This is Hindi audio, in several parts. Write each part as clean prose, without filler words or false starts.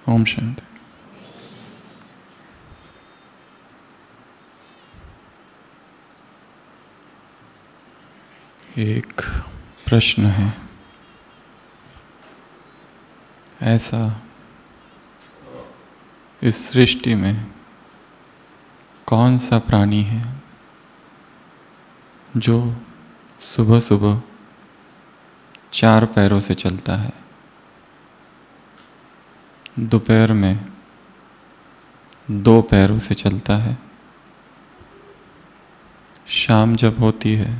ओम शांति। एक प्रश्न है, ऐसा इस सृष्टि में कौन सा प्राणी है जो सुबह सुबह 4 पैरों से चलता है, दोपहर में 2 पैरों से चलता है, शाम जब होती है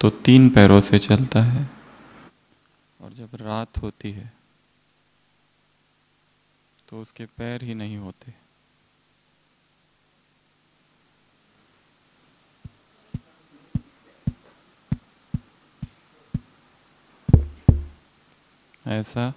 तो 3 पैरों से चलता है, और जब रात होती है तो उसके पैर ही नहीं होते। ऐसा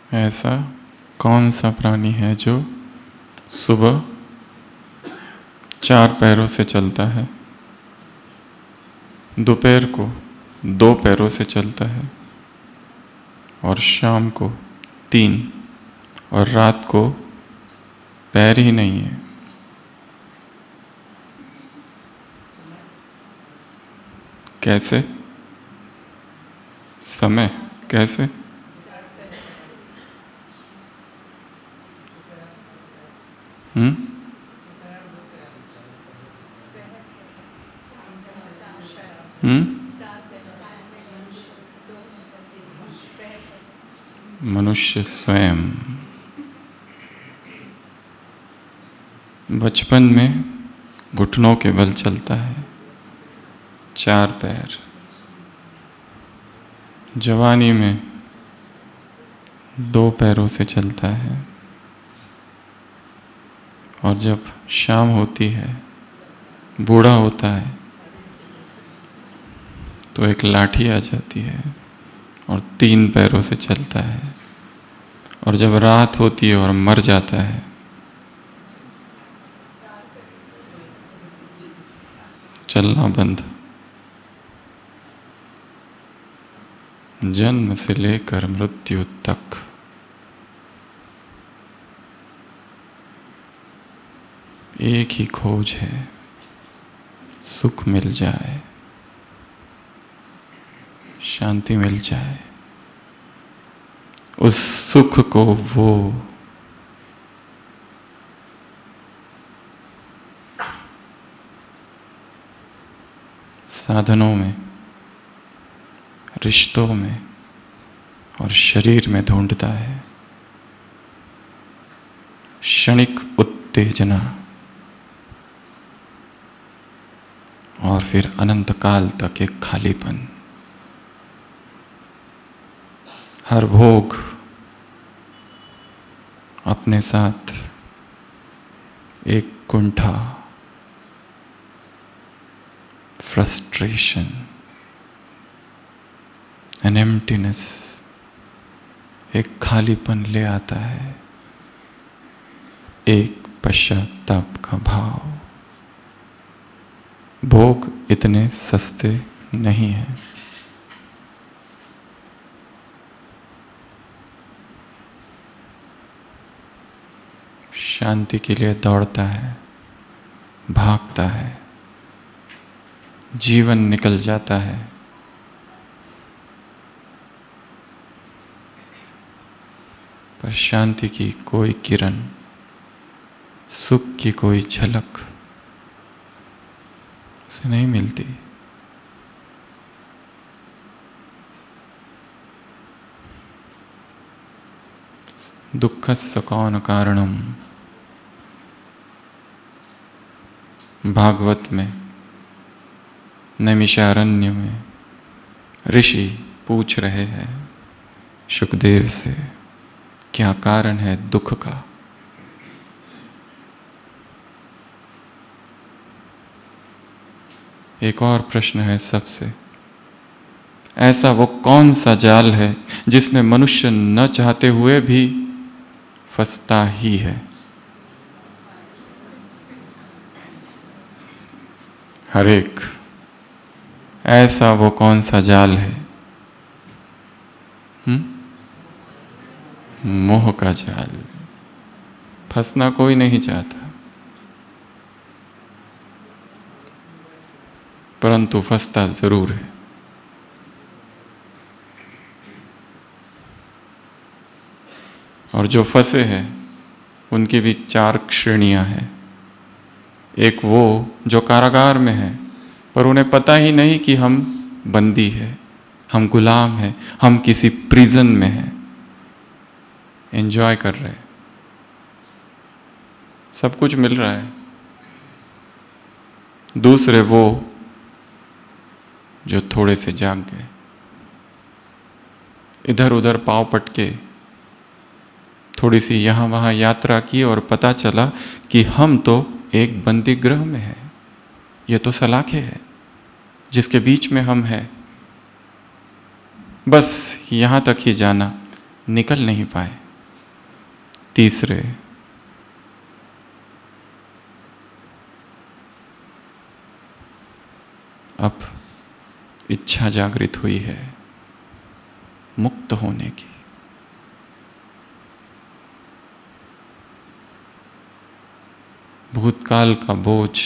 ऐसा कौन सा प्राणी है जो सुबह 4 पैरों से चलता है, दोपहर को 2 पैरों से चलता है, और शाम को 3, और रात को पैर ही नहीं है? कैसे? समय कैसे? मनुष्य स्वयं बचपन में घुटनों के बल चलता है, 4 पैर। जवानी में 2 पैरों से चलता है, और जब शाम होती है, बूढ़ा होता है, तो एक लाठी आ जाती है और 3 पैरों से चलता है, और जब रात होती है और मर जाता है, चलना बंद। जन्म से लेकर मृत्यु तक एक ही खोज है, सुख मिल जाए, शांति मिल जाए। उस सुख को वो साधनों में, रिश्तों में और शरीर में ढूंढता है। क्षणिक उत्तेजना और फिर अनंत काल तक एक खालीपन। हर भोग अपने साथ एक कुंठा, फ्रस्ट्रेशन, एन एम्प्टीनेस, एक खालीपन ले आता है, एक पश्चाताप का भाव। भोग इतने सस्ते नहीं हैं। शांति के लिए दौड़ता है, भागता है, जीवन निकल जाता है, पर शांति की कोई किरण, सुख की कोई झलक उसे नहीं मिलती। दुःखस्य कौन कारणम, भागवत में नैमिषारण्य में ऋषि पूछ रहे हैं शुकदेव से, क्या कारण है दुख का? एक और प्रश्न है सबसे, ऐसा वो कौन सा जाल है जिसमें मनुष्य न चाहते हुए भी फंसता ही है? हर एक, ऐसा वो कौन सा जाल है? मोह का जाल। फंसना कोई नहीं चाहता, परंतु फंसता जरूर है। और जो फंसे हैं उनकी भी 4 श्रेणियां हैं। एक वो जो कारागार में है, पर उन्हें पता ही नहीं कि हम बंदी है, हम गुलाम हैं, हम किसी प्रिजन में हैं, एंजॉय कर रहे हैं, सब कुछ मिल रहा है। दूसरे वो जो थोड़े से जाग गए, इधर उधर पांव पटके थोड़ी सी यहाँ वहाँ यात्रा की और पता चला कि हम तो एक बंदी गृह में हैं, ये तो सलाखें है जिसके बीच में हम हैं, बस यहाँ तक ही जाना, निकल नहीं पाए। तीसरे, अब इच्छा जागृत हुई है मुक्त होने की। भूतकाल का बोझ,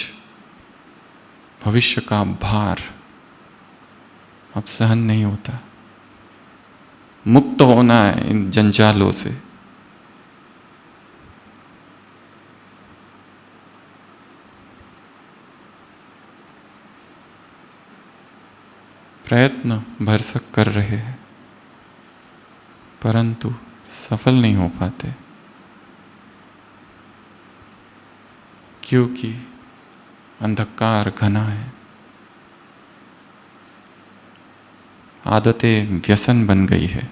भविष्य का भार अब सहन नहीं होता, मुक्त होना है इन जंजालों से। प्रयत्न भरसक कर रहे हैं, परंतु सफल नहीं हो पाते, क्योंकि अंधकार घना है, आदतें व्यसन बन गई है,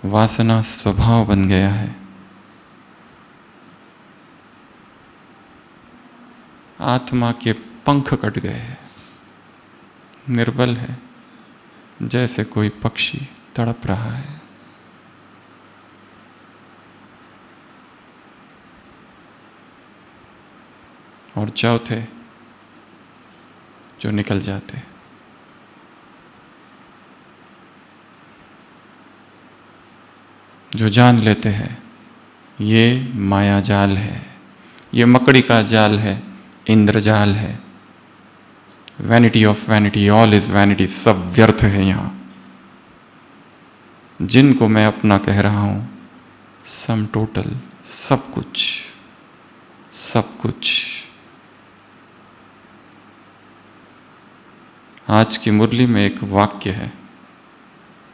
वासना स्वभाव बन गया है, आत्मा के पंख कट गए हैं, निर्बल है, जैसे कोई पक्षी तड़प रहा है। और चौथे जो निकल जाते, जो जान लेते हैं ये माया जाल है, ये मकड़ी का जाल है, इंद्रजाल है, vanity of vanity, all is vanity, सब व्यर्थ है यहाँ। जिनको मैं अपना कह रहा हूं, सम टोटल, सब कुछ, सब कुछ। आज की मुरली में एक वाक्य है,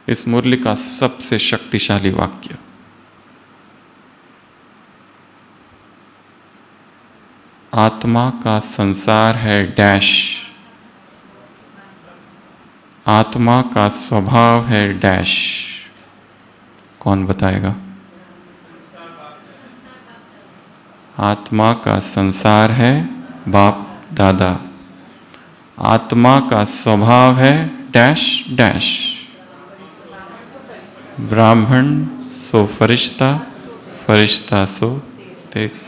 इस मुरली का सबसे शक्तिशाली वाक्य, आत्मा का संसार है डैश, आत्मा का स्वभाव है डैश। कौन बताएगा? आत्मा का संसार है बाप दादा, आत्मा का स्वभाव है डैश डैश, ब्राह्मण सो फरिश्ता, फरिश्ता सो देव।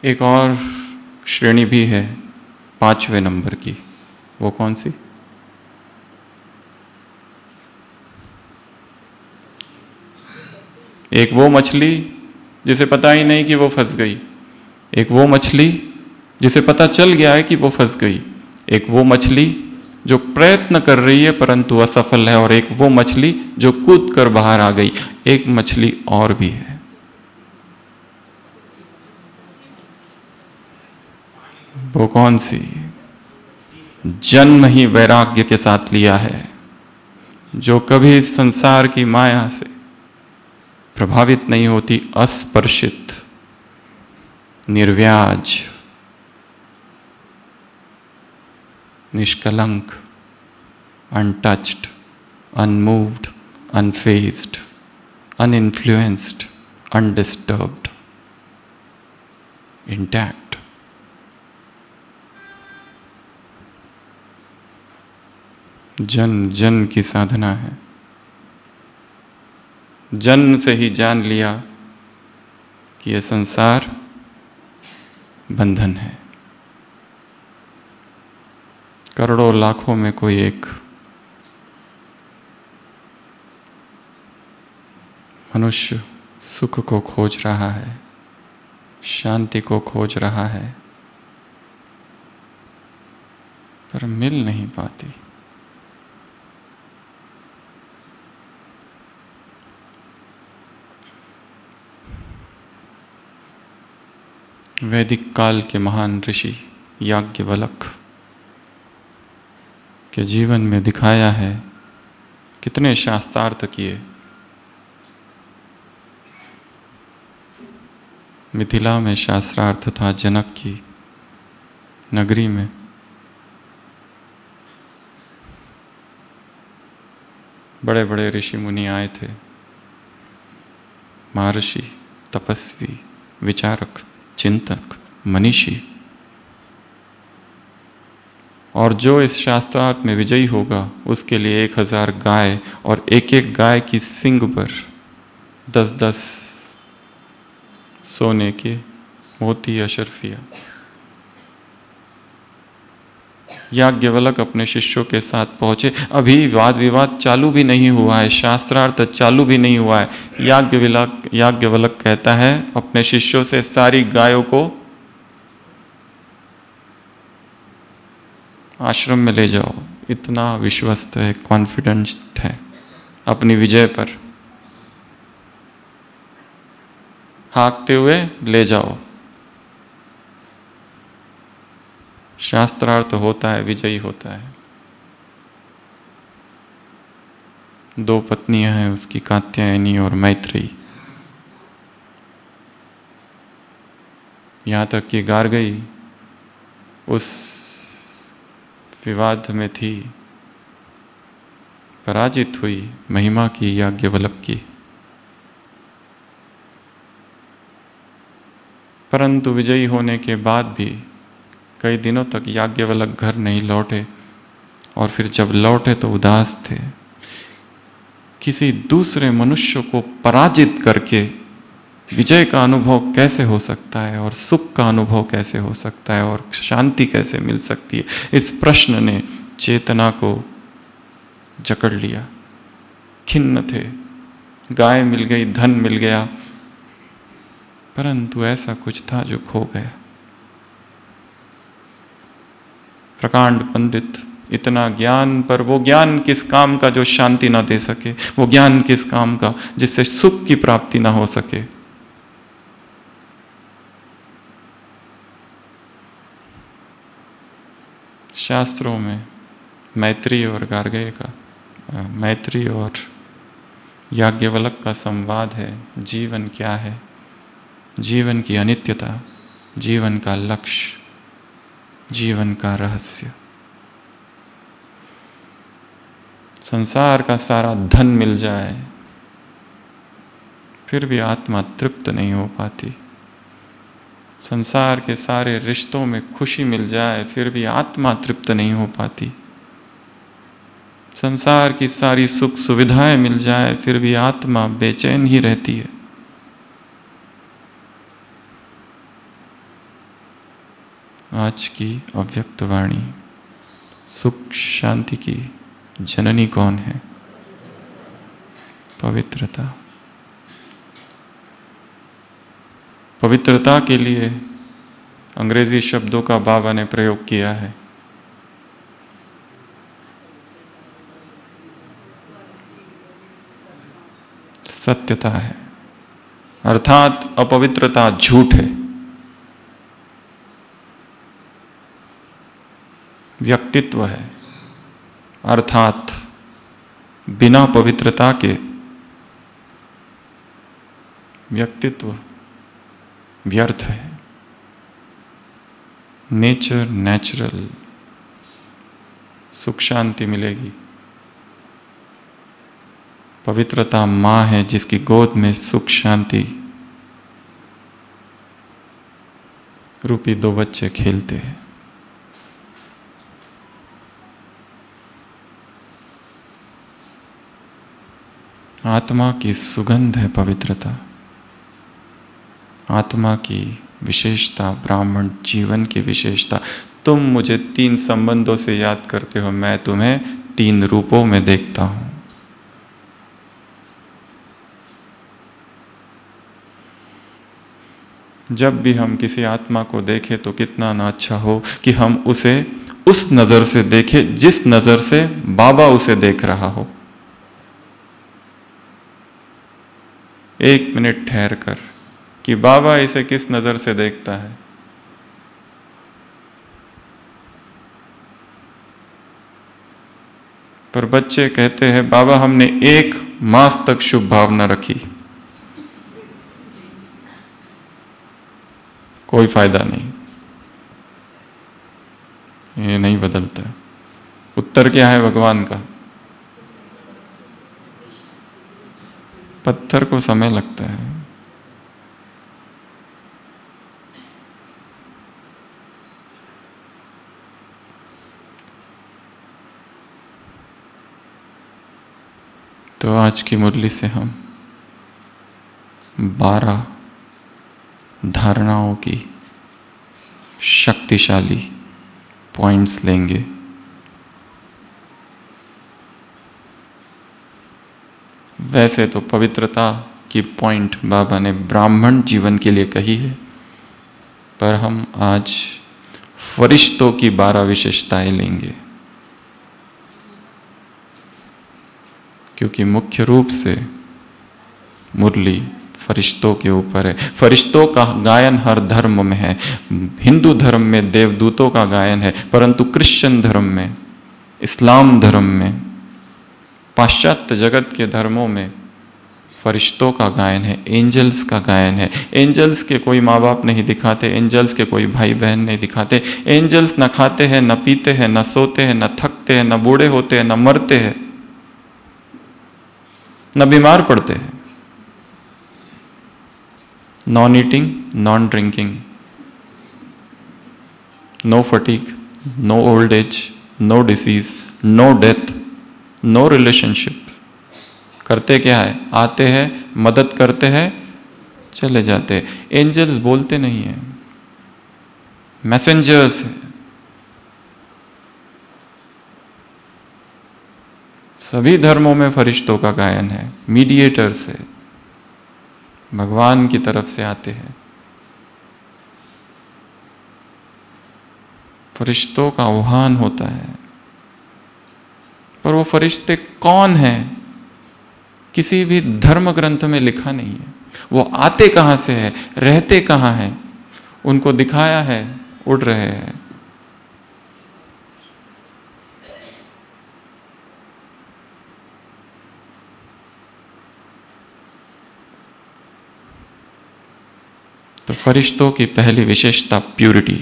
एक और श्रेणी भी है 5वें नंबर की, वो कौन सी? एक वो मछली जिसे पता ही नहीं कि वो फंस गई, एक वो मछली जिसे पता चल गया है कि वो फंस गई, एक वो मछली जो प्रयत्न कर रही है परंतु असफल है, और एक वो मछली जो कूद कर बाहर आ गई। एक मछली और भी है, वो कौन सी? जन्म ही वैराग्य के साथ लिया है, जो कभी संसार की माया से प्रभावित नहीं होती, अस्पर्शित, निर्व्याज, निष्कलंक, अनटच्ड, अनमूव्ड, अनफेज्ड, अनइन्फ्लुएंस्ड, अनडिस्टर्ब्ड, इंटैक्ट। जन्म जन्म की साधना है। जन्म से ही जान लिया कि यह संसार बंधन है। करोड़ों लाखों में कोई एक मनुष्य सुख को खोज रहा है, शांति को खोज रहा है, पर मिल नहीं पाती। वैदिक काल के महान ऋषि याज्ञवल्क्य के जीवन में दिखाया है, कितने शास्त्रार्थ किए। मिथिला में शास्त्रार्थ था, जनक की नगरी में। बड़े बड़े ऋषि मुनि आए थे, महर्षि, तपस्वी, विचारक, चिंतक, मनीषी। और जो इस शास्त्रार्थ में विजयी होगा उसके लिए 1000 गाय और एक एक गाय की सींग पर 10-10 सोने के मोती अशर्फिया। याज्ञवल्क्य अपने शिष्यों के साथ पहुंचे। अभी वाद विवाद चालू भी नहीं हुआ है, शास्त्रार्थ चालू भी नहीं हुआ है। याज्ञवल्क्य कहता है अपने शिष्यों से, सारी गायों को आश्रम में ले जाओ। इतना विश्वस्त है, कॉन्फिडेंट है अपनी विजय पर। हाँकते हुए ले जाओ। शास्त्रार्थ होता है, विजयी होता है। 2 पत्नियां हैं उसकी, कात्यायनी और मैत्रेयी। यहाँ तक कि गार्गी उस विवाद में थी, पराजित हुई, महिमा की याज्ञवल्क्य की। परंतु विजयी होने के बाद भी कई दिनों तक याज्ञवल्क्य घर नहीं लौटे, और फिर जब लौटे तो उदास थे। किसी दूसरे मनुष्य को पराजित करके विजय का अनुभव कैसे हो सकता है, और सुख का अनुभव कैसे हो सकता है, और शांति कैसे मिल सकती है? इस प्रश्न ने चेतना को जकड़ लिया। खिन्न थे, गाय मिल गई, धन मिल गया, परंतु ऐसा कुछ था जो खो गया। प्रकांड पंडित, इतना ज्ञान, पर वो ज्ञान किस काम का जो शांति ना दे सके? वो ज्ञान किस काम का जिससे सुख की प्राप्ति ना हो सके? शास्त्रों में मैत्री और याज्ञवल्क्य का संवाद है। जीवन क्या है? जीवन की अनित्यता, जीवन का लक्ष्य, जीवन का रहस्य। संसार का सारा धन मिल जाए फिर भी आत्मा तृप्त नहीं हो पाती। संसार के सारे रिश्तों में खुशी मिल जाए फिर भी आत्मा तृप्त नहीं हो पाती। संसार की सारी सुख सुविधाएं मिल जाए फिर भी आत्मा बेचैन ही रहती है। आज की अव्यक्त वाणी, सुख शांति की जननी कौन है? पवित्रता। पवित्रता के लिए अंग्रेजी शब्दों का बाबा ने प्रयोग किया है। सत्यता है, अर्थात अपवित्रता झूठ है। व्यक्तित्व है, अर्थात बिना पवित्रता के व्यक्तित्व व्यर्थ है, नेचर, नेचुरल सुख शांति मिलेगी। पवित्रता माँ है जिसकी गोद में सुख शांति रूपी दो बच्चे खेलते हैं। आत्मा की सुगंध है पवित्रता, आत्मा की विशेषता, ब्राह्मण जीवन की विशेषता। तुम मुझे 3 संबंधों से याद करते हो, मैं तुम्हें 3 रूपों में देखता हूं। जब भी हम किसी आत्मा को देखें तो कितना ना अच्छा हो कि हम उसे उस नजर से देखें जिस नजर से बाबा उसे देख रहा हो। 1 मिनट ठहर कर कि बाबा इसे किस नजर से देखता है। पर बच्चे कहते हैं बाबा हमने 1 मास तक शुभ भावना रखी, कोई फायदा नहीं, ये नहीं बदलता। उत्तर क्या है भगवान का? पत्थर को समय लगता है। तो आज की मुरली से हम 12 धारणाओं की शक्तिशाली पॉइंट्स लेंगे। वैसे तो पवित्रता की पॉइंट बाबा ने ब्राह्मण जीवन के लिए कही है, पर हम आज फरिश्तों की 12 विशेषताएं लेंगे, क्योंकि मुख्य रूप से मुरली फरिश्तों के ऊपर है। फरिश्तों का गायन हर धर्म में है। हिंदू धर्म में देवदूतों का गायन है, परंतु क्रिश्चियन धर्म में, इस्लाम धर्म में, पाश्चात्य जगत के धर्मों में फरिश्तों का गायन है, एंजल्स का गायन है। एंजल्स के कोई माँ बाप नहीं दिखाते, एंजल्स के कोई भाई बहन नहीं दिखाते। एंजल्स न खाते हैं, न पीते हैं, न सोते हैं, न थकते हैं, न बूढ़े होते हैं, न मरते हैं, न बीमार पड़ते हैं। Non eating, non drinking, no fatigue, no old age, no disease, no death, no relationship. करते क्या है? आते हैं, मदद करते हैं, चले जाते हैं। एंजल्स बोलते नहीं हैं, मैसेंजर्स हैं। सभी धर्मों में फरिश्तों का गायन है, मीडिएटर्स है, भगवान की तरफ से आते हैं। फरिश्तों का आह्वान होता है, पर वो फरिश्ते कौन हैं किसी भी धर्म ग्रंथ में लिखा नहीं है। वो आते कहाँ से है, रहते कहाँ हैं, उनको दिखाया है, उड़ रहे हैं। तो फरिश्तों की पहली विशेषता प्यूरिटी।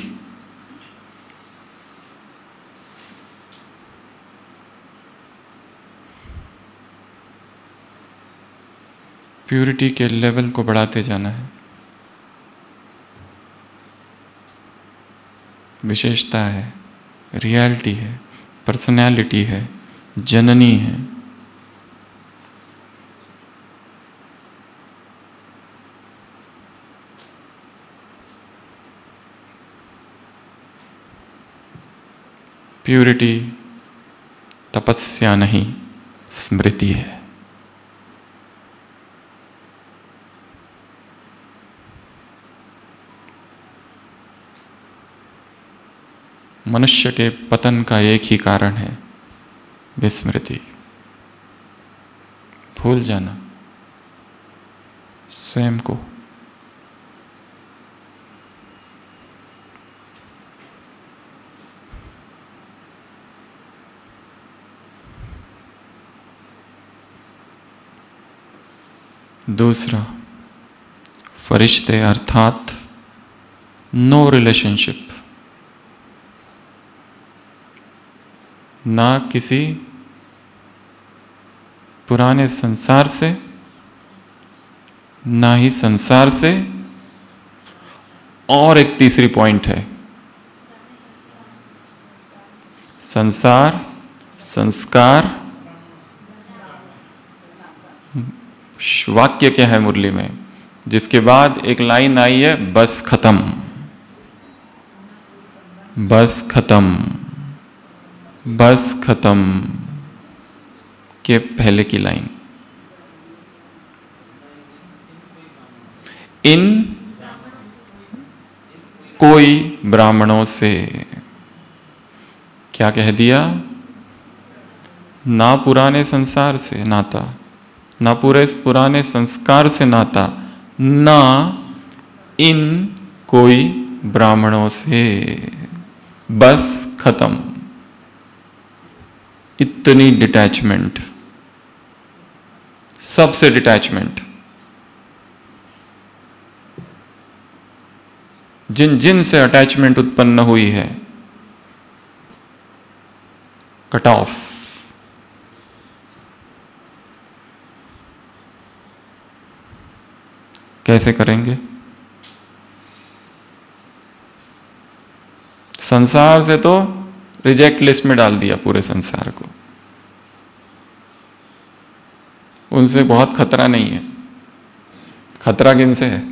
प्यूरिटी के लेवल को बढ़ाते जाना है। विशेषता है, रियलिटी है, पर्सनैलिटी है, जननी है। प्यूरिटी तपस्या नहीं, स्मृति है। मनुष्य के पतन का एक ही कारण है, विस्मृति, भूल जाना स्वयं को। दूसरा, फरिश्ते अर्थात नो रिलेशनशिप, ना किसी पुराने संसार से, ना ही संसार से। और एक तीसरी पॉइंट है, संसार, संस्कार। वाक्य क्या है मुरली में, जिसके बाद एक लाइन आई है, बस खत्म, बस खत्म, बस खत्म के पहले की लाइन। इन कोई ब्राह्मणों से, क्या कह दिया? ना पुराने संसार से नाता, ना पूरे पुराने संस्कार से नाता, ना इन कोई ब्राह्मणों से, बस खत्म। इतनी डिटैचमेंट, सबसे डिटैचमेंट। जिन जिन से अटैचमेंट उत्पन्न हुई है, कट ऑफ। कैसे करेंगे? संसार से तो रिजेक्ट लिस्ट में डाल दिया पूरे संसार को, उनसे बहुत खतरा नहीं है। खतरा किन से है?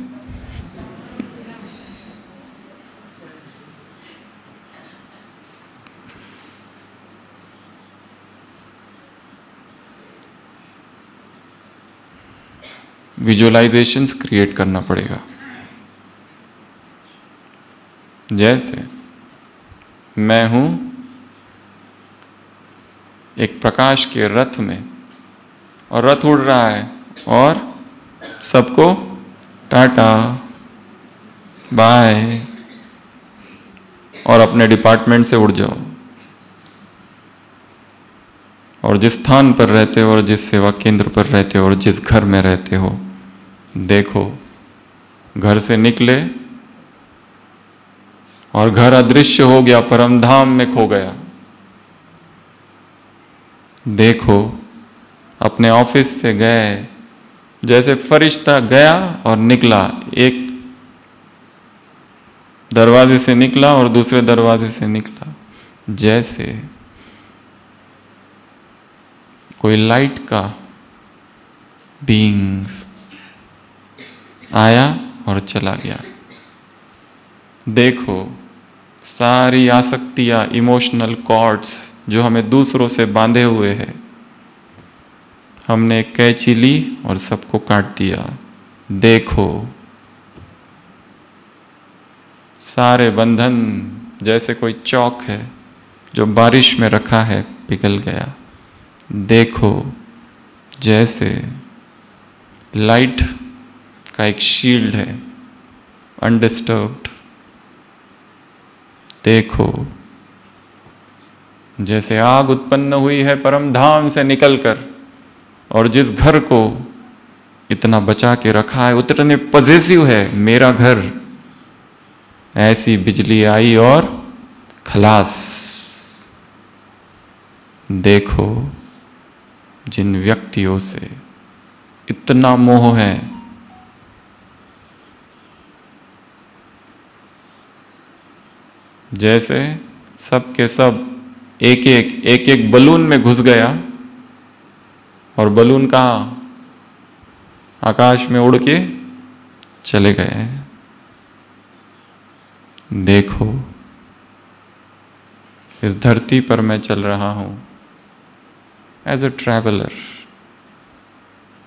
विजुअलाइजेशंस क्रिएट करना पड़ेगा। जैसे मैं हूं एक प्रकाश के रथ में, और रथ उड़ रहा है, और सबको टाटा बाय, और अपने डिपार्टमेंट से उड़ जाओ। और जिस स्थान पर रहते हो, और जिस सेवा केंद्र पर रहते हो, और जिस घर में रहते हो, देखो घर से निकले और घर अदृश्य हो गया, परम धाम में खो गया। देखो अपने ऑफिस से गए, जैसे फरिश्ता गया और निकला, एक दरवाजे से निकला और दूसरे दरवाजे से निकला। जैसे कोई लाइट का बीइंग आया और चला गया। देखो सारी आसक्तियां, इमोशनल कॉर्ड्स जो हमें दूसरों से बांधे हुए हैं, हमने कैंची ली और सबको काट दिया। देखो सारे बंधन जैसे कोई चौक है जो बारिश में रखा है, पिघल गया। देखो जैसे लाइट का एक शील्ड है, अनडिस्टर्ब्ड। देखो जैसे आग उत्पन्न हुई है परम धाम से निकलकर, और जिस घर को इतना बचा के रखा है, उतने पॉजिटिव है मेरा घर, ऐसी बिजली आई और खलास। देखो जिन व्यक्तियों से इतना मोह है, जैसे सब के सब एक एक बलून में घुस गया, और बलून कहाँ? आकाश में उड़ के चले गए। देखो इस धरती पर मैं चल रहा हूं एज अ ट्रैवलर,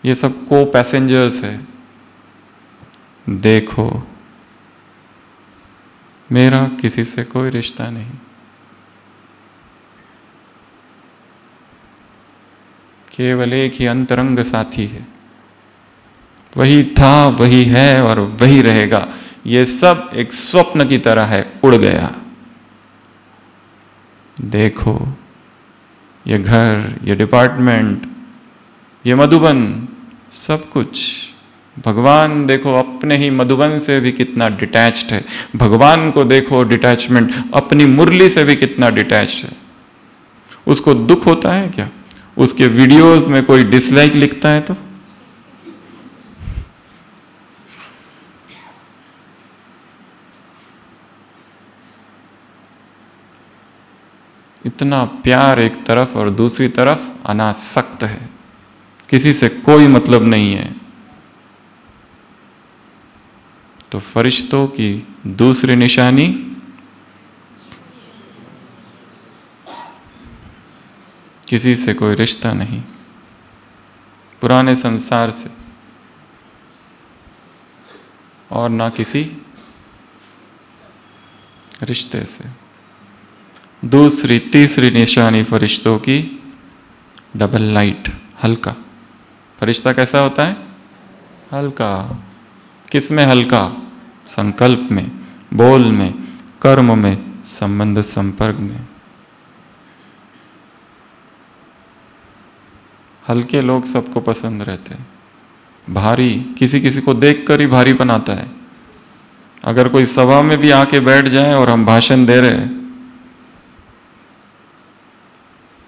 ये सब को पैसेंजर्स है। देखो मेरा किसी से कोई रिश्ता नहीं, केवल एक ही अंतरंग साथी है, वही था, वही है और वही रहेगा। ये सब एक स्वप्न की तरह है, उड़ गया। देखो ये घर, ये डिपार्टमेंट, ये मधुबन, सब कुछ भगवान देखो अपने ही मधुबन से भी कितना डिटैच्ड है। भगवान को देखो डिटैचमेंट, अपनी मुरली से भी कितना डिटैच्ड है। उसको दुख होता है क्या? उसके वीडियोस में कोई डिसलाइक लिखता है तो? इतना प्यार एक तरफ और दूसरी तरफ अनासक्त है, किसी से कोई मतलब नहीं है। तो फरिश्तों की दूसरी निशानी किसी से कोई रिश्ता नहीं, पुराने संसार से और ना किसी रिश्ते से। दूसरी तीसरी निशानी फरिश्तों की डबल लाइट, हल्का। फरिश्ता कैसा होता है? हल्का। किस में हल्का? संकल्प में, बोल में, कर्म में, संबंध संपर्क में। हल्के लोग सबको पसंद रहते हैं। भारी किसी किसी को देखकर ही भारीपन आता है। अगर कोई सभा में भी आके बैठ जाए और हम भाषण दे रहे हैं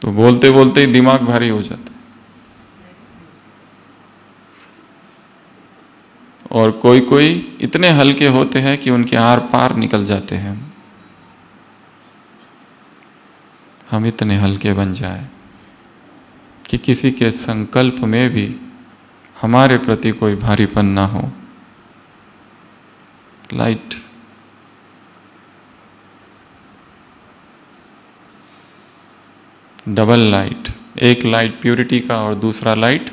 तो बोलते बोलते ही दिमाग भारी हो जाता है। और कोई कोई इतने हल्के होते हैं कि उनके आर पार निकल जाते हैं। हम इतने हल्के बन जाए कि किसी के संकल्प में भी हमारे प्रति कोई भारीपन ना हो। लाइट। डबल लाइट, एक लाइट प्यूरिटी का और दूसरा लाइट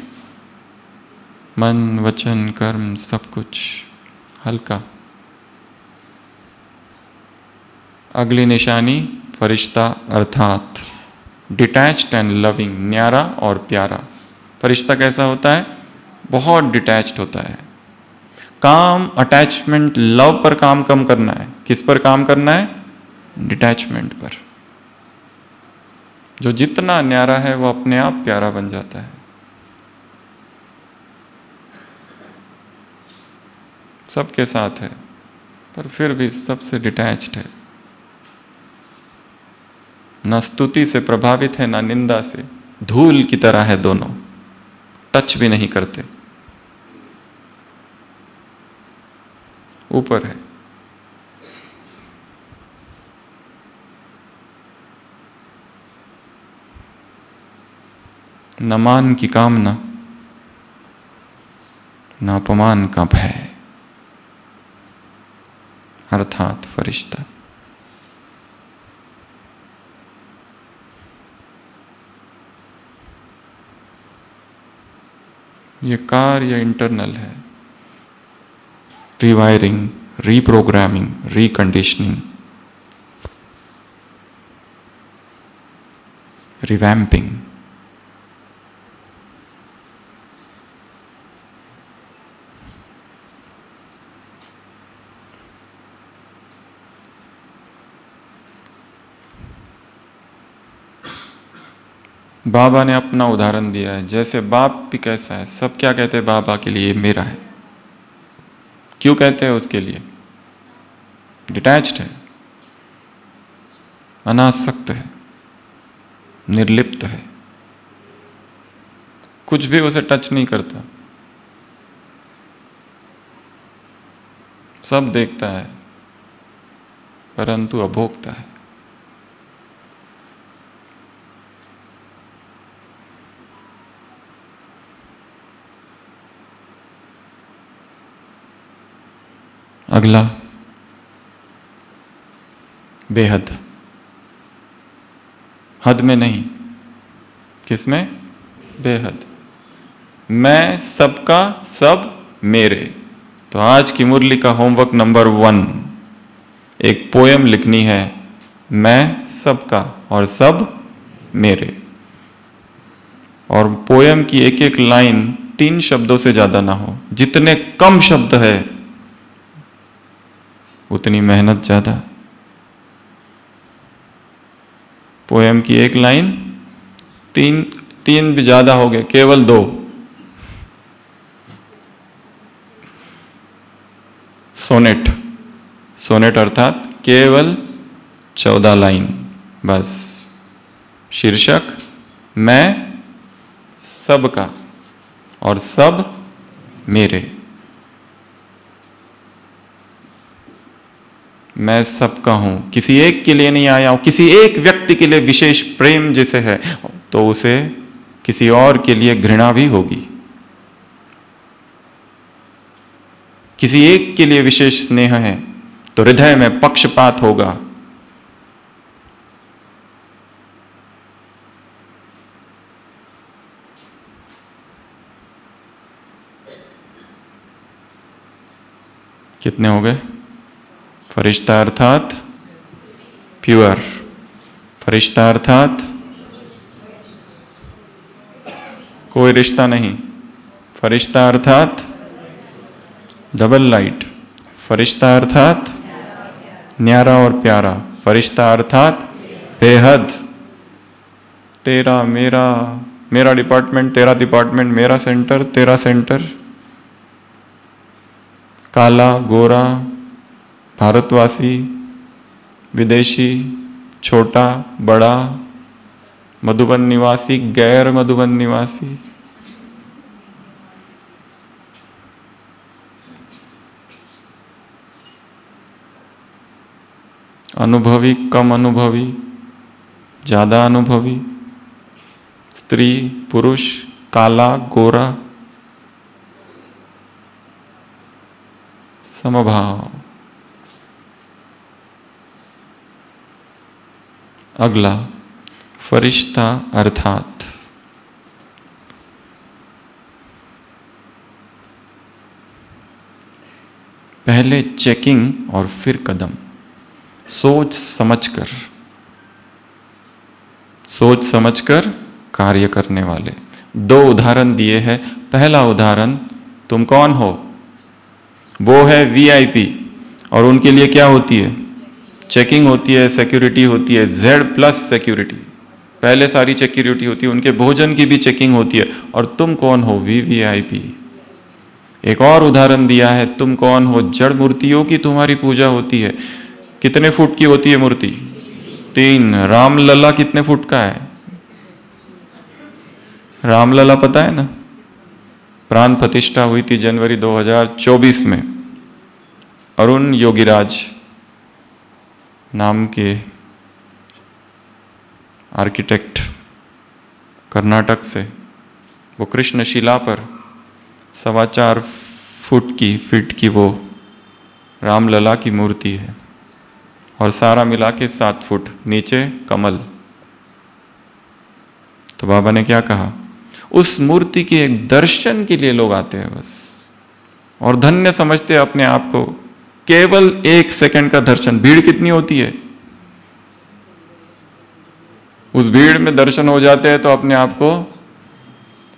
मन वचन कर्म सब कुछ हल्का। अगली निशानी फरिश्ता अर्थात डिटैच्ड एंड लविंग, न्यारा और प्यारा। फरिश्ता कैसा होता है? बहुत डिटैच्ड होता है। काम, अटैचमेंट, लव पर काम कम करना है। किस पर काम करना है? डिटैचमेंट पर। जो जितना न्यारा है वो अपने आप प्यारा बन जाता है। सबके साथ है पर फिर भी सबसे डिटैच्ड है। ना स्तुति से प्रभावित है ना निंदा से। धूल की तरह है दोनों, टच भी नहीं करते। ऊपर है। न मान की कामना, न अपमान का भय, अर्थात फरिश्ता। ये कार्य इंटरनल है। Rewiring, reprogramming, reconditioning, revamping. बाबा ने अपना उदाहरण दिया है। जैसे बाप भी कैसा है, सब क्या कहते हैं बाबा के लिए? मेरा है। क्यों कहते हैं उसके लिए? डिटैच्ड है, अनासक्त है, निर्लिप्त है, कुछ भी उसे टच नहीं करता, सब देखता है परंतु अभोक्ता है। अगला बेहद। हद में नहीं, किसमें? बेहद। मैं सबका सब मेरे। तो आज की मुरली का होमवर्क नंबर 1, एक पोयम लिखनी है, मैं सबका और सब मेरे। और पोयम की एक एक लाइन 3 शब्दों से ज्यादा ना हो। जितने कम शब्द है उतनी मेहनत ज्यादा। पोयम की एक लाइन, तीन भी ज्यादा हो गए, केवल 2। सोनेट, सोनेट अर्थात केवल 14 लाइन बस। शीर्षक मैं सबका और सब मेरे। मैं सबका हूं, किसी एक के लिए नहीं आया हूं। किसी एक व्यक्ति के लिए विशेष प्रेम जिसे है तो उसे किसी और के लिए घृणा भी होगी। किसी एक के लिए विशेष स्नेह है तो हृदय में पक्षपात होगा। कितने हो गए? फरिश्ता अर्थात प्योर, फरिश्ता अर्थात कोई रिश्ता नहीं, फरिश्ता अर्थात डबल लाइट, फरिश्ता अर्थात न्यारा और प्यारा, फरिश्ता अर्थात बेहद। तेरा मेरा, मेरा डिपार्टमेंट तेरा डिपार्टमेंट, मेरा सेंटर तेरा सेंटर, काला गोरा, भारतवासी विदेशी, छोटा बड़ा, मधुबन निवासी गैर मधुबन निवासी, अनुभवी कम अनुभवी, ज्यादा अनुभवी, स्त्री पुरुष, काला गोरा, समभाव। अगला फरिश्ता अर्थात पहले चेकिंग और फिर कदम, सोच समझकर कार्य करने वाले। दो उदाहरण दिए हैं। पहला उदाहरण, तुम कौन हो? वो है वीआईपी और उनके लिए क्या होती है? चेकिंग होती है, सिक्योरिटी होती है, Z+ सिक्योरिटी, पहले सारी सिक्योरिटी होती है, उनके भोजन की भी चेकिंग होती है। और तुम कौन हो? वीवीआईपी। एक और उदाहरण दिया है, तुम कौन हो? जड़ मूर्तियों की तुम्हारी पूजा होती है। कितने फुट की होती है मूर्ति? 3। रामलला कितने फुट का है? रामलला पता है ना? प्राण प्रतिष्ठा हुई थी जनवरी 2024 में। अरुण योगीराज नाम के आर्किटेक्ट, कर्नाटक से, वो कृष्ण शिला पर 4.25 फीट की वो रामलला की मूर्ति है और सारा मिला के 7 फुट, नीचे कमल। तो बाबा ने क्या कहा? उस मूर्ति के एक दर्शन के लिए लोग आते हैं बस, और धन्य समझते हैं अपने आप को। केवल 1 सेकंड का दर्शन, भीड़ कितनी होती है, उस भीड़ में दर्शन हो जाते हैं तो अपने आप को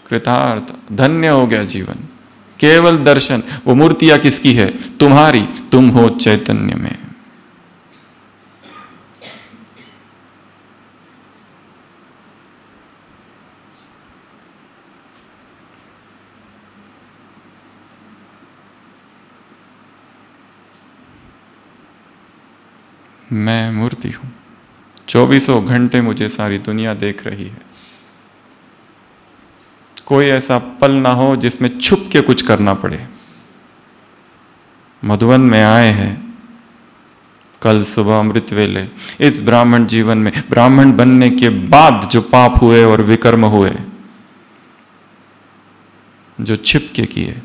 कृतार्थ, धन्य हो गया जीवन। केवल दर्शन। वो मूर्तियां किसकी है? तुम्हारी। तुम हो चैतन्य में। मैं मूर्ति हूं, 24 घंटे मुझे सारी दुनिया देख रही है। कोई ऐसा पल ना हो जिसमें छुप के कुछ करना पड़े। मधुबन में आए हैं कल सुबह अमृत वेले। इस ब्राह्मण जीवन में, ब्राह्मण बनने के बाद जो पाप हुए और विकर्म हुए, जो छिप के किए,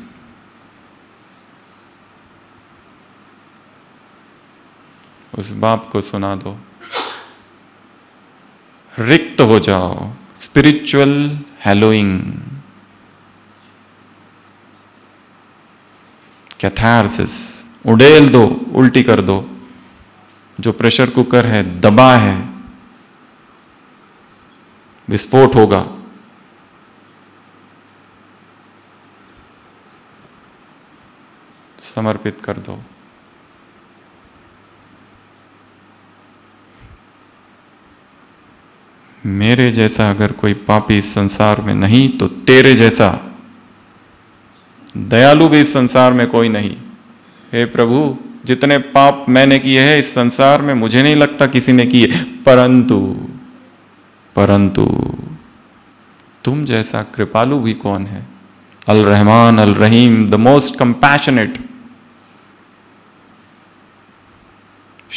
उस बाप को सुना दो, रिक्त हो जाओ। स्पिरिचुअल हैलोइंग, कैथारसिस, उड़ेल दो, उल्टी कर दो। जो प्रेशर कुकर है, दबा है, विस्फोट होगा। समर्पित कर दो। मेरे जैसा अगर कोई पापी इस संसार में नहीं, तो तेरे जैसा दयालु भी इस संसार में कोई नहीं। हे प्रभु, जितने पाप मैंने किए हैं इस संसार में, मुझे नहीं लगता किसी ने किए, परंतु तुम जैसा कृपालु भी कौन है? अल रहमान अल रहीम, द मोस्ट कंपैशनेट।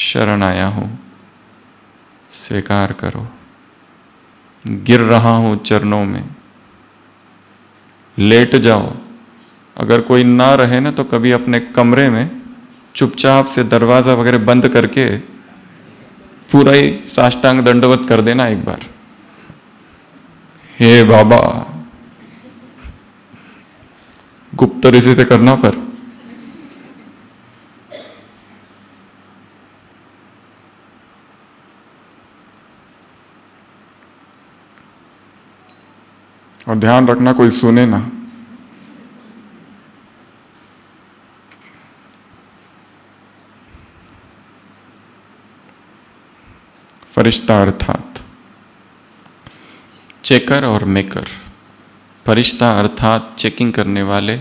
शरण आया हूं, स्वीकार करो। गिर रहा हूं चरणों में, लेट जाओ। अगर कोई ना रहे ना तो कभी अपने कमरे में चुपचाप से दरवाजा वगैरह बंद करके पूरा ही साष्टांग दंडवत कर देना एक बार। हे बाबा, गुप्त ऋषि से करना पर और ध्यान रखना कोई सुने ना। फरिश्ता अर्थात चेकर और मेकर। फरिश्ता अर्थात चेकिंग करने वाले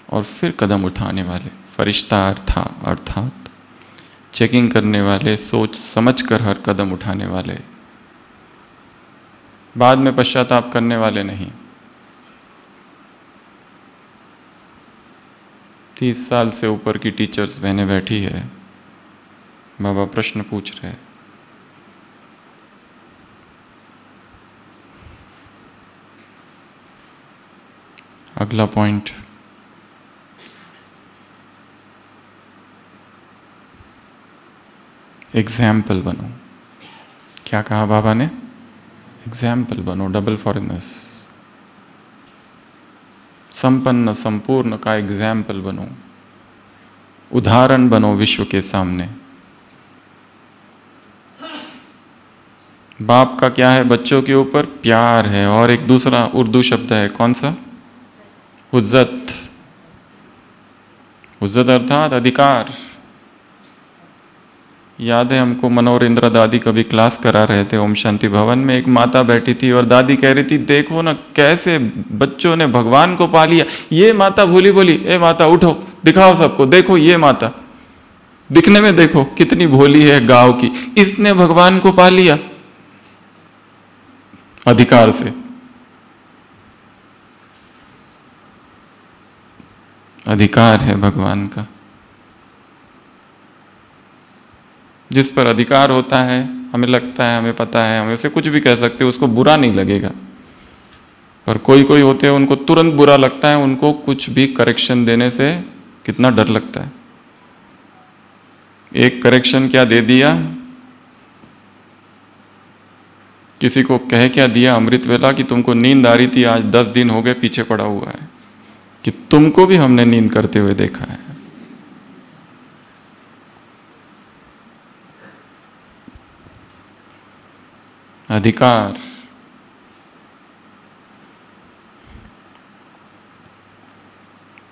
और फिर कदम उठाने वाले। फरिश्ता अर्थात चेकिंग करने वाले, सोच समझ कर हर कदम उठाने वाले, बाद में पश्चाताप करने वाले नहीं। 30 साल से ऊपर की टीचर्स बहनें बैठी है, बाबा प्रश्न पूछ रहे। अगला पॉइंट, एग्जाम्पल बनो। क्या कहा बाबा ने? एग्जाम्पल बनो, डबल फॉरेनर्स। संपन्न संपूर्ण का एग्जाम्पल बनो, उदाहरण बनो विश्व के सामने। बाप का क्या है बच्चों के ऊपर? प्यार है। और एक दूसरा उर्दू शब्द है, कौन सा? उज्जत। उज्जत अर्थात अधिकार। याद है हमको, मनोहर इंदिरा दादी कभी क्लास करा रहे थे ओम शांति भवन में। एक माता बैठी थी और दादी कह रही थी, देखो ना कैसे बच्चों ने भगवान को पा लिया। ये माता भोली बोली, ए माता उठो, दिखाओ सबको, देखो ये माता, दिखने में देखो कितनी भोली है गांव की, इसने भगवान को पा लिया अधिकार से। अधिकार है भगवान का। जिस पर अधिकार होता है, हमें लगता है, हमें पता है, हमें उसे कुछ भी कह सकते हो, उसको बुरा नहीं लगेगा। पर कोई कोई होते हैं उनको तुरंत बुरा लगता है, उनको कुछ भी करेक्शन देने से कितना डर लगता है। एक करेक्शन क्या दे दिया, किसी को कह क्या दिया अमृत वेला कि तुमको नींद आ रही थी, आज 10 दिन हो गए पीछे पड़ा हुआ है, कि तुमको भी हमने नींद करते हुए देखा है। अधिकार,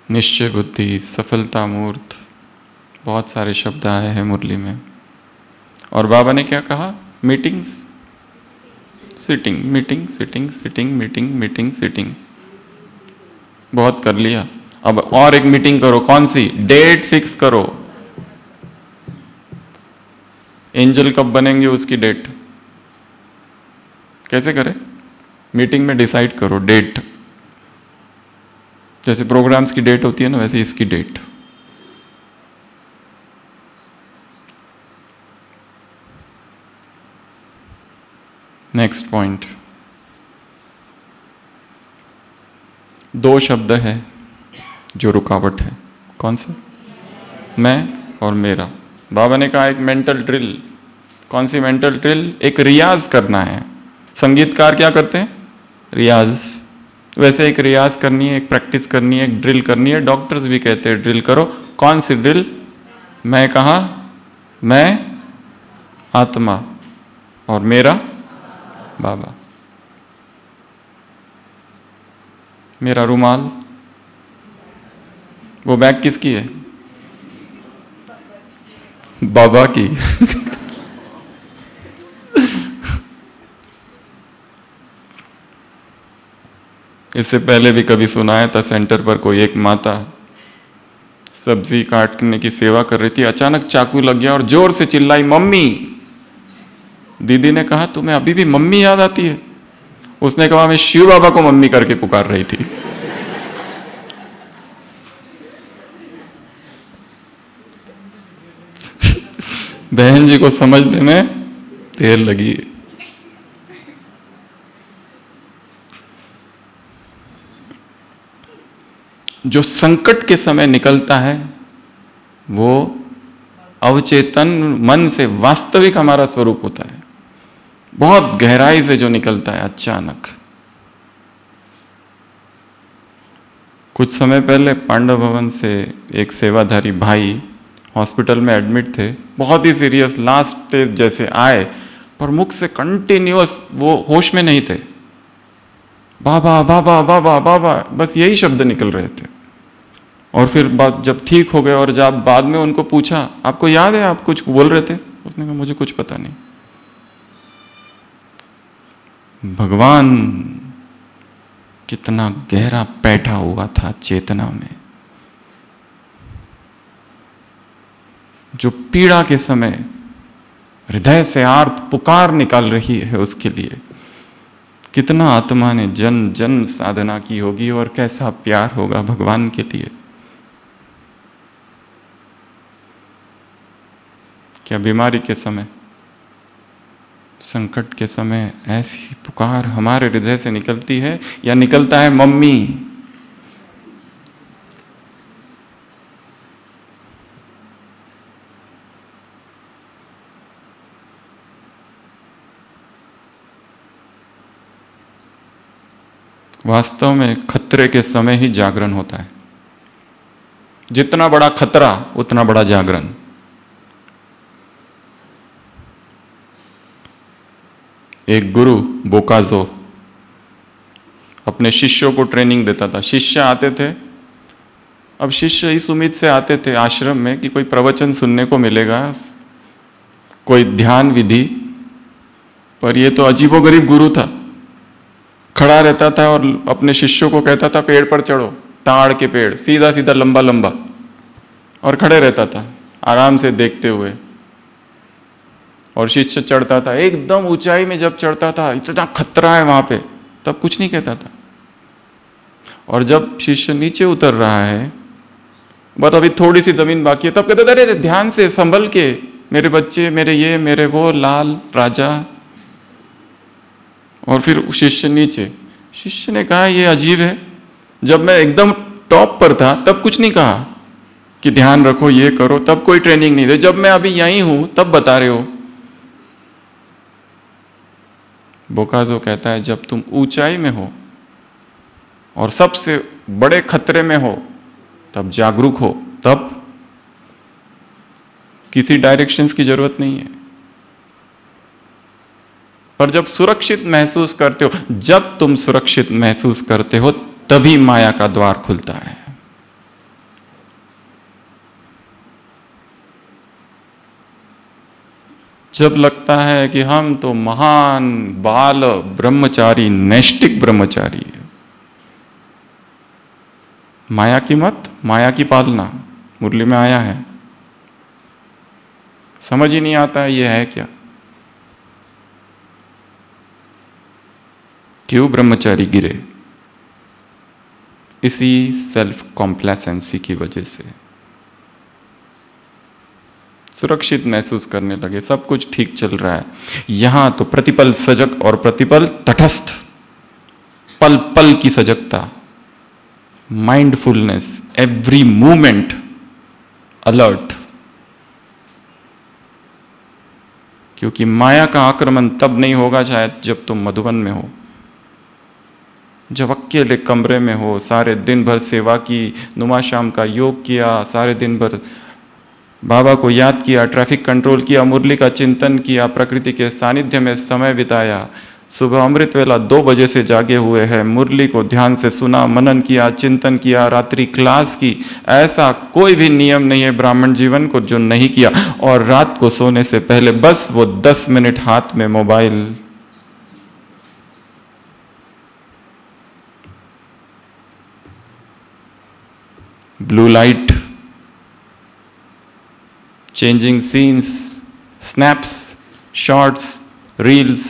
निश्चय बुद्धि, सफलता मूर्त, बहुत सारे शब्द आए हैं मुरली में। और बाबा ने क्या कहा? Meetings, sitting, meeting, sitting, sitting, meeting, meeting, sitting. बहुत कर लिया, अब और एक मीटिंग करो। कौन सी? डेट फिक्स करो। एंजल कब बनेंगे उसकी डेट कैसे करें? मीटिंग में डिसाइड करो डेट। जैसे प्रोग्राम्स की डेट होती है ना, वैसे इसकी डेट। नेक्स्ट पॉइंट, 2 शब्द है जो रुकावट है। कौन सा? मैं और मेरा। बाबा ने कहा एक मेंटल ड्रिल। कौन सी मेंटल ड्रिल? एक रियाज करना है। संगीतकार क्या करते हैं? रियाज। वैसे एक रियाज करनी है, एक प्रैक्टिस करनी है, एक ड्रिल करनी है। डॉक्टर्स भी कहते हैं ड्रिल करो। कौन सी ड्रिल? मैं कहा? मैं आत्मा और मेरा बाबा। मेरा रुमाल, वो बैग किसकी है? बाबा की। इससे पहले भी कभी सुनाया था, सेंटर पर कोई एक माता सब्जी काटने की सेवा कर रही थी, अचानक चाकू लग गया और जोर से चिल्लाई, मम्मी दीदी ने कहा तुम्हें अभी भी मम्मी याद आती है? उसने कहा मैं शिव बाबा को मम्मी करके पुकार रही थी। बहन जी को समझने में देर लगी। जो संकट के समय निकलता है वो अवचेतन मन से वास्तविक हमारा स्वरूप होता है, बहुत गहराई से जो निकलता है अचानक। कुछ समय पहले पांडव भवन से एक सेवाधारी भाई हॉस्पिटल में एडमिट थे, बहुत ही सीरियस, लास्ट स्टेज जैसे आए, पर मुख से कंटिन्यूअस वो होश में नहीं थे, बाबा बाबा बाबा बाबा बस यही शब्द निकल रहे थे। और फिर बात जब ठीक हो गए और जब बाद में उनको पूछा आपको याद है आप कुछ बोल रहे थे, उसने कहा मुझे कुछ पता नहीं। भगवान कितना गहरा बैठा हुआ था चेतना में, जो पीड़ा के समय हृदय से आर्त पुकार निकाल रही है उसके लिए। कितना आत्मा ने जन्म जन्म साधना की होगी और कैसा प्यार होगा भगवान के लिए। क्या बीमारी के समय, संकट के समय ऐसी पुकार हमारे हृदय से निकलती है, या निकलता है मम्मी? वास्तव में खतरे के समय ही जागरण होता है। जितना बड़ा खतरा उतना बड़ा जागरण। एक गुरु बोकाजो अपने शिष्यों को ट्रेनिंग देता था। शिष्य आते थे, अब शिष्य इस उम्मीद से आते थे आश्रम में कि कोई प्रवचन सुनने को मिलेगा, कोई ध्यान विधि, पर ये तो अजीबोगरीब गुरु था। खड़ा रहता था और अपने शिष्यों को कहता था पेड़ पर चढ़ो, ताड़ के पेड़, सीधा सीधा लंबा लंबा, और खड़े रहता था आराम से देखते हुए। और शिष्य चढ़ता था, एकदम ऊंचाई में जब चढ़ता था, इतना खतरा है वहां पे, तब कुछ नहीं कहता था। और जब शिष्य नीचे उतर रहा है, बस अभी थोड़ी सी जमीन बाकी है, तब कहता था अरे ध्यान से, संभल के, मेरे बच्चे, मेरे ये, मेरे वो, लाल राजा। और फिर शिष्य नीचे। शिष्य ने कहा ये अजीब है, जब मैं एकदम टॉप पर था तब कुछ नहीं कहा कि ध्यान रखो, ये करो, तब कोई ट्रेनिंग नहीं दे, जब मैं अभी यहीं हूं तब बता रहे हो। बोकाजो कहता है जब तुम ऊंचाई में हो और सबसे बड़े खतरे में हो तब जागरूक हो, तब किसी डायरेक्शंस की जरूरत नहीं है। पर जब सुरक्षित महसूस करते हो, जब तुम सुरक्षित महसूस करते हो तभी माया का द्वार खुलता है। जब लगता है कि हम तो महान बाल ब्रह्मचारी, नैष्टिक ब्रह्मचारी है, माया की मत, माया की पालना मुरली में आया है। समझ ही नहीं आता है ये है क्या। क्यों ब्रह्मचारी गिरे? इसी सेल्फ कॉम्प्लेसेंसी की वजह से। सुरक्षित महसूस करने लगे, सब कुछ ठीक चल रहा है। यहां तो प्रतिपल सजग और प्रतिपल तटस्थ, पल पल की सजगता, माइंडफुलनेस, एवरी मूवमेंट अलर्ट। क्योंकि माया का आक्रमण तब नहीं होगा शायद जब तुम मधुबन में हो, जब अकेले कमरे में हो, सारे दिन भर सेवा की, नुमा शाम का योग किया, सारे दिन भर बाबा को याद किया, ट्रैफिक कंट्रोल किया, मुरली का चिंतन किया, प्रकृति के सानिध्य में समय बिताया, सुबह अमृत वेला 2 बजे से जागे हुए हैं, मुरली को ध्यान से सुना, मनन किया, चिंतन किया, रात्रि क्लास की। ऐसा कोई भी नियम नहीं है ब्राह्मण जीवन को जो नहीं किया। और रात को सोने से पहले बस वो 10 मिनट हाथ में mobile, blue light, changing scenes, snaps, shorts, reels,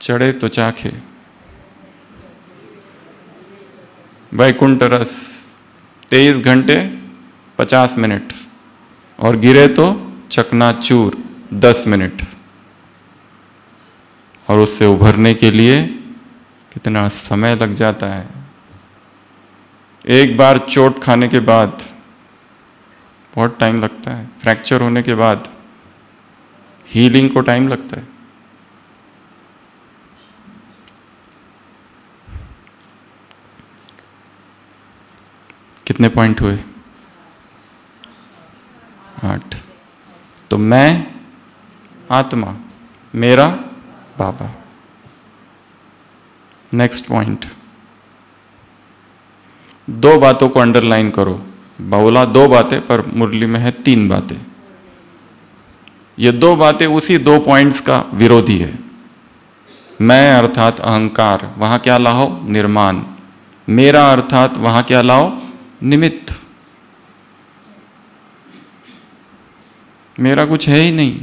चढ़े तो चाखे, वैकुंठ रस 23 घंटे 50 मिनट, और गिरे तो चकनाचूर 10 मिनट। और उससे उभरने के लिए कितना समय लग जाता है। एक बार चोट खाने के बाद बहुत टाइम लगता है, फ्रैक्चर होने के बाद हीलिंग को टाइम लगता है। कितने पॉइंट हुए? 8। तो मैं आत्मा, मेरा बाबा। नेक्स्ट पॉइंट, 2 बातों को अंडरलाइन करो। बोला 2 बातें, पर मुरली में है 3 बातें। ये 2 बातें उसी 2 पॉइंट्स का विरोधी है। मैं अर्थात अहंकार, वहां क्या लाओ? निर्माण। मेरा अर्थात वहां क्या लाओ? निमित्त। मेरा कुछ है ही नहीं,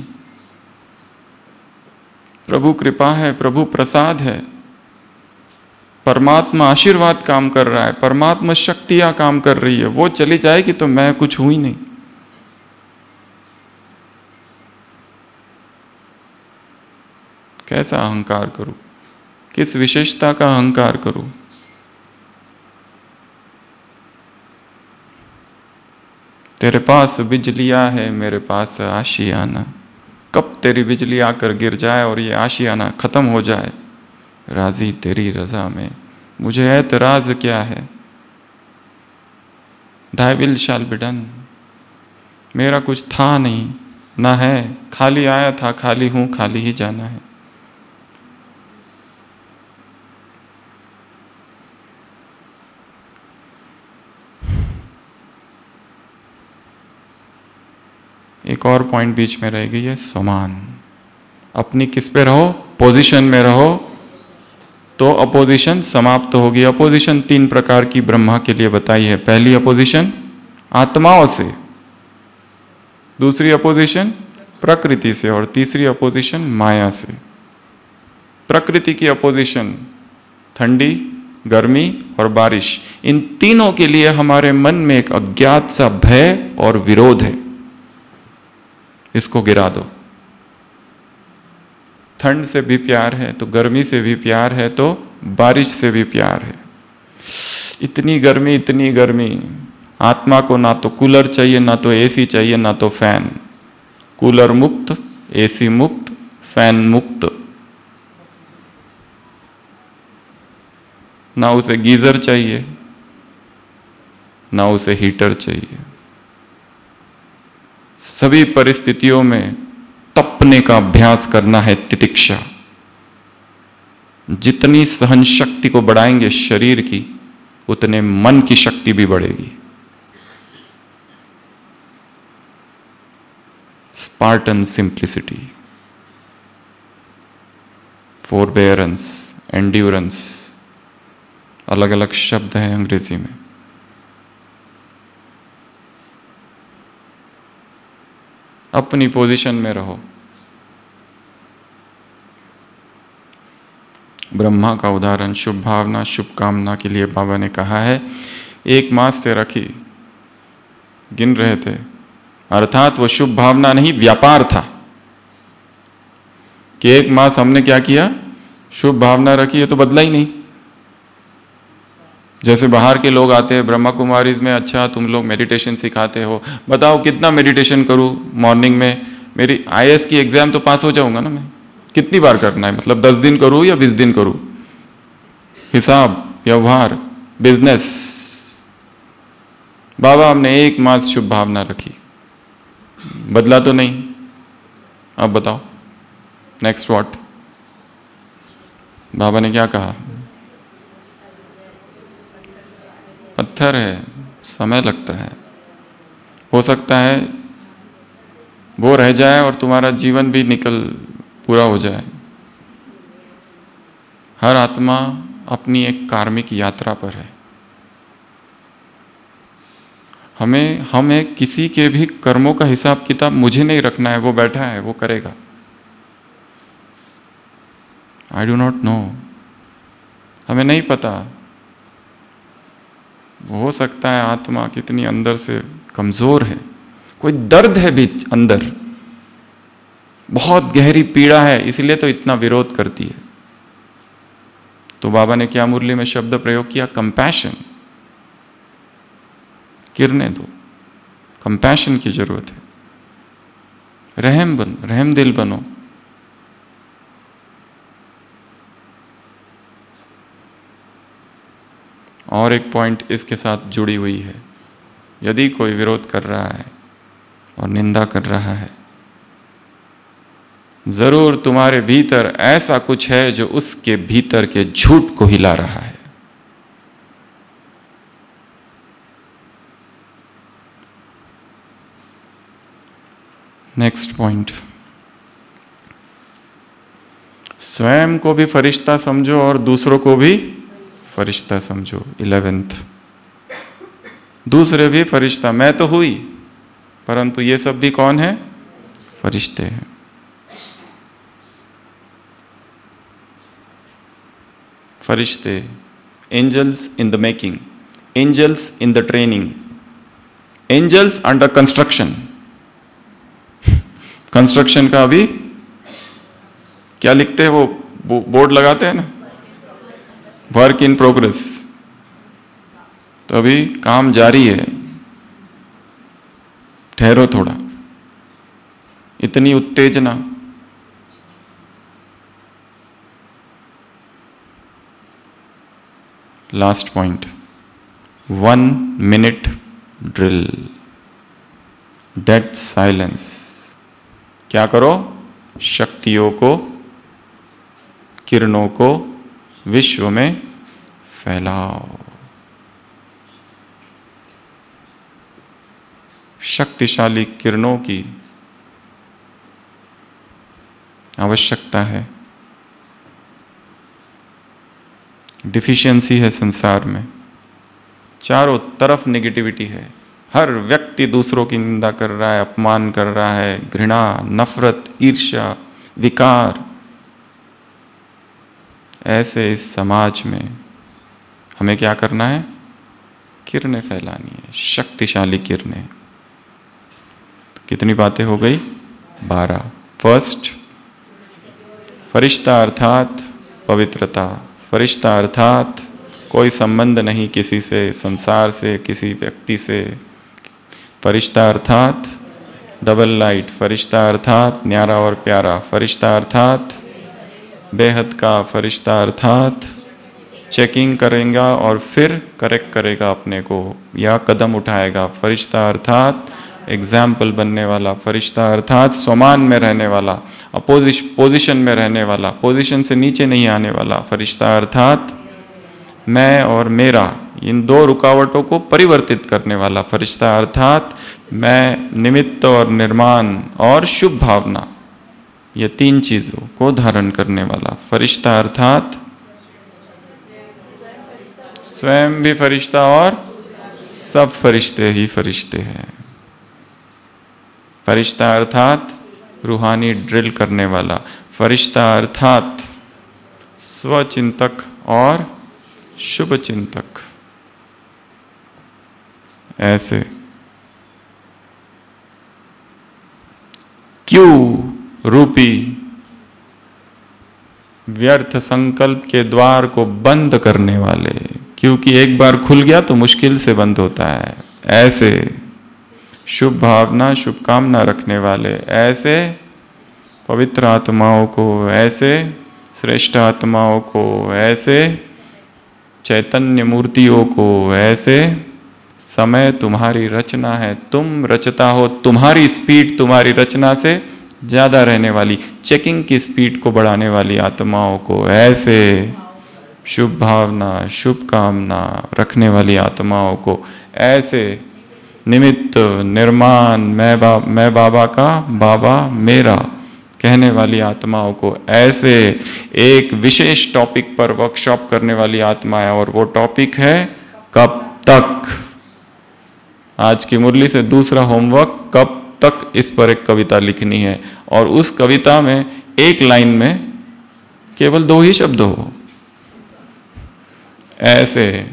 प्रभु कृपा है, प्रभु प्रसाद है, परमात्मा आशीर्वाद काम कर रहा है, परमात्मा शक्तियां काम कर रही है। वो चली जाएगी तो मैं कुछ हूं ही नहीं। कैसा अहंकार करूं? किस विशेषता का अहंकार करूं? तेरे पास बिजलियां है, मेरे पास आशियाना। कब तेरी बिजली आकर गिर जाए और ये आशियाना खत्म हो जाए, राजी तेरी रजा में, मुझे एतराज क्या है। Thy will shall be done। मेरा कुछ था नहीं, ना है, खाली आया था, खाली हूं, खाली ही जाना है। एक और पॉइंट बीच में रह गई है, समान। अपनी किस पे रहो? पोजीशन में रहो, तो अपोजिशन समाप्त होगी। अपोजिशन 3 प्रकार की ब्रह्मा के लिए बताई है। पहली अपोजिशन आत्माओं से, दूसरी अपोजिशन प्रकृति से, और तीसरी अपोजिशन माया से। प्रकृति की अपोजिशन ठंडी, गर्मी और बारिश। इन तीनों के लिए हमारे मन में एक अज्ञात सा भय और विरोध है। इसको गिरा दो। ठंड से भी प्यार है तो गर्मी से भी प्यार है, तो बारिश से भी प्यार है। इतनी गर्मी, इतनी गर्मी, आत्मा को ना तो कूलर चाहिए, ना तो एसी चाहिए, ना तो फैन। कूलर मुक्त, एसी मुक्त, फैन मुक्त। ना उसे गीजर चाहिए, ना उसे हीटर चाहिए। सभी परिस्थितियों में तपने का अभ्यास करना है, तितिक्षा। जितनी सहन शक्ति को बढ़ाएंगे शरीर की, उतने मन की शक्ति भी बढ़ेगी। स्पार्टन सिंप्लिसिटी, फोरबेयरेंस, एंड्योरेंस, अलग अलग शब्द हैं अंग्रेजी में। अपनी पोजीशन में रहो। ब्रह्मा का उदाहरण, शुभ भावना, शुभ कामना के लिए बाबा ने कहा है। 1 मास से रखी, गिन रहे थे, अर्थात वो शुभ भावना नहीं, व्यापार था कि 1 मास हमने क्या किया? शुभ भावना रखी है, तो बदला ही नहीं। जैसे बाहर के लोग आते हैं ब्रह्मा कुमारीज में, अच्छा तुम लोग मेडिटेशन सिखाते हो, बताओ कितना मेडिटेशन करूं मॉर्निंग में? मेरी आईएएस की एग्जाम तो पास हो जाऊंगा ना मैं। कितनी बार करना है? मतलब 10 दिन करूं या 20 दिन करूं? हिसाब, व्यवहार, बिजनेस। बाबा हमने 1 मास शुभ भावना रखी, बदला तो नहीं। अब बताओ नेक्स्ट व्हाट? बाबा ने क्या कहा? पत्थर है, समय लगता है, हो सकता है वो रह जाए और तुम्हारा जीवन भी पूरा हो जाए। हर आत्मा अपनी एक कार्मिक यात्रा पर है। हमें किसी के भी कर्मों का हिसाब किताब मुझे नहीं रखना है, वो बैठा है वो करेगा। आई डू नॉट नो, हमें नहीं पता। हो सकता है आत्मा कितनी अंदर से कमजोर है, कोई दर्द है भी अंदर, बहुत गहरी पीड़ा है, इसलिए तो इतना विरोध करती है। तो बाबा ने क्या मुरली में शब्द प्रयोग किया? कंपैशन। किरने दो, कंपैशन की जरूरत है। रहम दिल बनो। और एक पॉइंट इसके साथ जुड़ी हुई है, यदि कोई विरोध कर रहा है और निंदा कर रहा है, जरूर तुम्हारे भीतर ऐसा कुछ है जो उसके भीतर के झूठ को हिला रहा है। नेक्स्ट पॉइंट, स्वयं को भी फरिश्ता समझो और दूसरों को भी फरिश्ता समझो। 11th, दूसरे भी फरिश्ता, मैं तो हुई, परंतु ये सब भी कौन है? फरिश्ते हैं। फरिश्ते, angels in the making, angels in the training, angels under construction. Construction का अभी क्या लिखते हैं, वो बोर्ड लगाते हैं ना, वर्क इन प्रोग्रेस। तो अभी काम जारी है, ठहरो थोड़ा, इतनी उत्तेजना। Last point, 1 minute drill, dead silence. क्या करो? शक्तियों को, किरणों को विश्व में फैलाओ। शक्तिशाली किरणों की आवश्यकता है। डिफिशियंसी है संसार में, चारों तरफ नेगेटिविटी है, हर व्यक्ति दूसरों की निंदा कर रहा है, अपमान कर रहा है, घृणा, नफरत, ईर्ष्या, विकार। ऐसे इस समाज में हमें क्या करना है? किरणें फैलानी है, शक्तिशाली किरणें। तो कितनी बातें हो गई? 12। फर्स्ट, फरिश्ता अर्थात पवित्रता। फरिश्ता अर्थात कोई संबंध नहीं किसी से, संसार से, किसी व्यक्ति से। फरिश्ता अर्थात डबल लाइट। फरिश्ता अर्थात न्यारा और प्यारा। फरिश्ता अर्थात बेहद का। फरिश्ता अर्थात चेकिंग करेगा और फिर करेक्ट करेगा अपने को या कदम उठाएगा। फरिश्ता अर्थात एग्जाम्पल बनने वाला। फरिश्ता अर्थात स्वमान में रहने वाला, पोजीशन में रहने वाला, पोजीशन से नीचे नहीं आने वाला। फरिश्ता अर्थात मैं और मेरा, इन दो रुकावटों को परिवर्तित करने वाला। फरिश्ता अर्थात मैं, निमित्त और निर्माण और शुभ भावना, ये 3 चीजों को धारण करने वाला। फरिश्ता अर्थात स्वयं भी फरिश्ता और सब फरिश्ते ही फरिश्ते हैं। फरिश्ता अर्थात रूहानी ड्रिल करने वाला। फरिश्ता अर्थात स्वचिंतक और शुभ चिंतक। ऐसे क्यों रूपी व्यर्थ संकल्प के द्वार को बंद करने वाले, क्योंकि एक बार खुल गया तो मुश्किल से बंद होता है। ऐसे शुभ भावना, शुभकामना रखने वाले, ऐसे पवित्र आत्माओं को, ऐसे श्रेष्ठ आत्माओं को, ऐसे चैतन्य मूर्तियों को, ऐसे समय तुम्हारी रचना है, तुम रचता हो, तुम्हारी स्पीड तुम्हारी रचना से ज्यादा रहने वाली, चेकिंग की स्पीड को बढ़ाने वाली आत्माओं को, ऐसे शुभ भावना, शुभ कामना रखने वाली आत्माओं को, ऐसे निमित्त, निर्माण, मैं बाबा का, बाबा मेरा कहने वाली आत्माओं को, ऐसे एक विशेष टॉपिक पर वर्कशॉप करने वाली आत्माएं। और वो टॉपिक है कब तक। आज की मुरली से दूसरा होमवर्क, कब तक इस पर एक कविता लिखनी है और उस कविता में एक लाइन में केवल 2 ही शब्द हो। ऐसे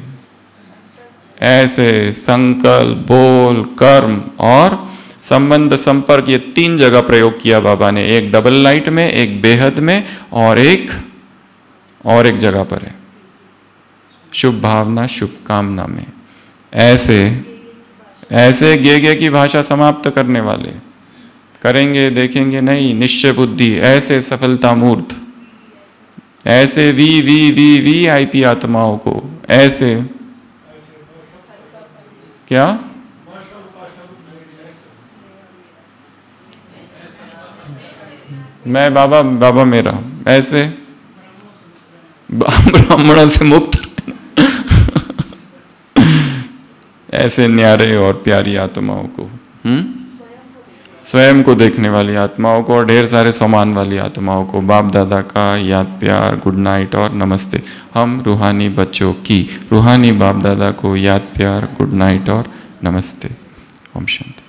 ऐसे संकल्प, बोल, कर्म और संबंध संपर्क, ये 3 जगह प्रयोग किया बाबा ने। एक डबल लाइट में, एक बेहद में और एक जगह पर है शुभ भावना, शुभ कामना में। ऐसे ऐसे गे की भाषा समाप्त करने वाले, करेंगे देखेंगे नहीं, निश्चय बुद्धि, ऐसे सफलता मूर्त, ऐसे VIP आत्माओं को, ऐसे क्या मैं बाबा मेरा, ऐसे ब्राह्मणों से मुक्त ऐसे न्यारे और प्यारी आत्माओं को, स्वयं को देखने वाली आत्माओं को और ढेर सारे सम्मान वाली आत्माओं को बाप दादा का याद, प्यार, गुड नाइट और नमस्ते। हम रूहानी बच्चों की रूहानी बाप दादा को याद, प्यार, गुड नाइट और नमस्ते। ओम शांति।